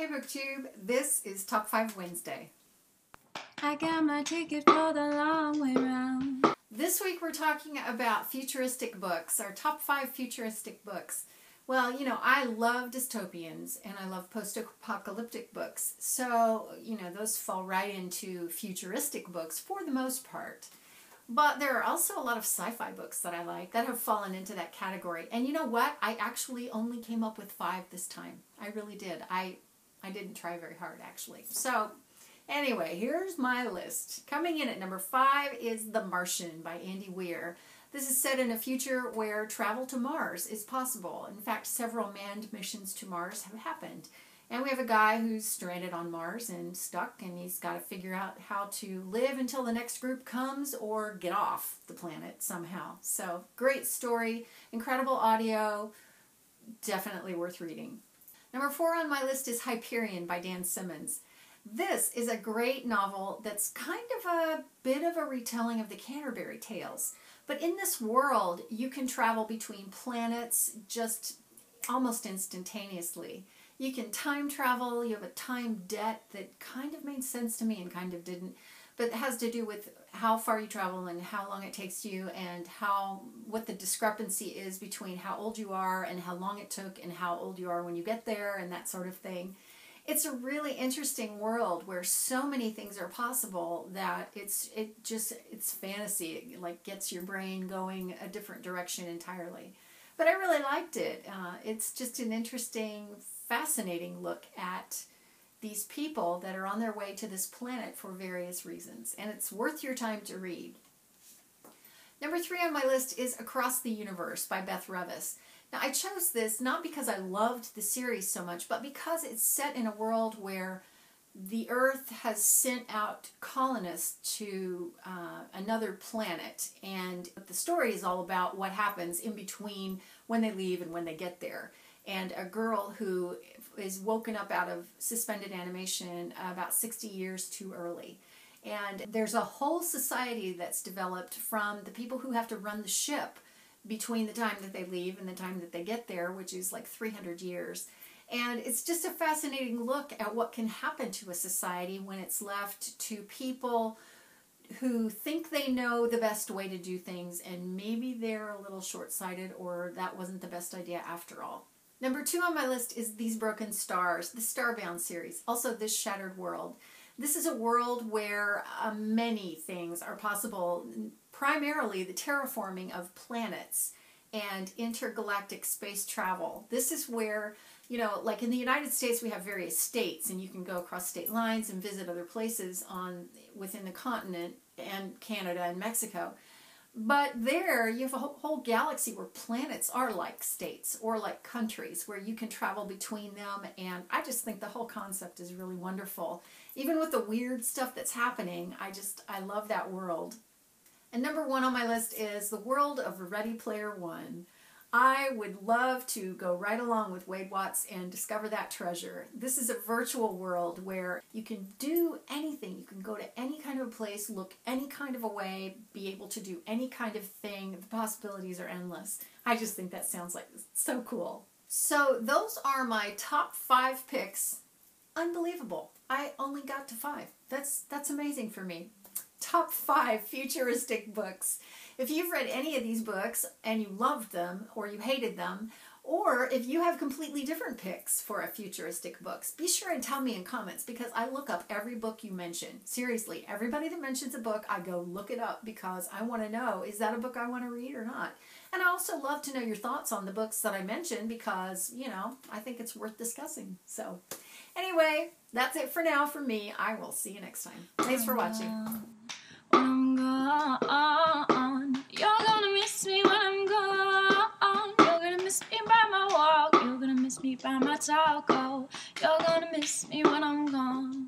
Hey BookTube, this is Top 5 Wednesday. I got my ticket for the long way round. This week we're talking about futuristic books, our top 5 futuristic books. Well, you know, I love dystopians and I love post-apocalyptic books. So, you know, those fall right into futuristic books for the most part. But there are also a lot of sci-fi books that I like that have fallen into that category. And you know what? I actually only came up with 5 this time. I really did. I didn't try very hard, actually. So, anyway, here's my list. Coming in at number 5 is The Martian by Andy Weir. This is set in a future where travel to Mars is possible. In fact, several manned missions to Mars have happened. And we have a guy who's stranded on Mars and stuck, and he's got to figure out how to live until the next group comes or get off the planet somehow. So, great story, incredible audio, definitely worth reading. Number 4 on my list is Hyperion by Dan Simmons. This is a great novel that's kind of a bit of a retelling of the Canterbury Tales. But in this world, you can travel between planets just almost instantaneously. You can time travel, you have a time debt that kind of made sense to me and kind of didn't. But it has to do with how far you travel and how long it takes you and what the discrepancy is between how old you are and how long it took and how old you are when you get there and that sort of thing. It's a really interesting world where so many things are possible that it's fantasy. It like gets your brain going a different direction entirely. But I really liked it. It's just an interesting, fascinating look at these people that are on their way to this planet for various reasons. And it's worth your time to read. Number 3 on my list is Across the Universe by Beth Revis. Now, I chose this not because I loved the series so much, but because it's set in a world where the Earth has sent out colonists to another planet. And the story is all about what happens in between when they leave and when they get there. And a girl who is woken up out of suspended animation about 60 years too early. And there's a whole society that's developed from the people who have to run the ship between the time that they leave and the time that they get there, which is like 300 years. And it's just a fascinating look at what can happen to a society when it's left to people who think they know the best way to do things, and maybe they're a little short-sighted or that wasn't the best idea after all. Number 2 on my list is These Broken Stars, the Starbound series, also This Shattered World. This is a world where many things are possible, primarily the terraforming of planets and intergalactic space travel. This is where, you know, like in the United States we have various states and you can go across state lines and visit other places within the continent and Canada and Mexico. But there you have a whole galaxy where planets are like states or like countries where you can travel between them, and I just think the whole concept is really wonderful. Even with the weird stuff that's happening, I love that world. And number 1 on my list is The World of Ready Player One. I would love to go right along with Wade Watts and discover that treasure. This is a virtual world where you can do anything. You can go to any kind of place, look any kind of a way, be able to do any kind of thing. The possibilities are endless. I just think that sounds like so cool. So those are my top 5 picks. Unbelievable. I only got to 5. That's amazing for me. Top 5 futuristic books. If you've read any of these books and you loved them or you hated them, or if you have completely different picks for a futuristic books, be sure and tell me in comments, because I look up every book you mention. Seriously, everybody that mentions a book, I go look it up because I want to know, is that a book I want to read or not? And I also love to know your thoughts on the books that I mentioned because, you know, I think it's worth discussing. So anyway, that's it for now from me. I will see you next time. Thanks for watching. When I'm gone, you're gonna miss me when I'm gone. You're gonna miss me by my walk. You're gonna miss me by my talk. Oh, you're gonna miss me when I'm gone.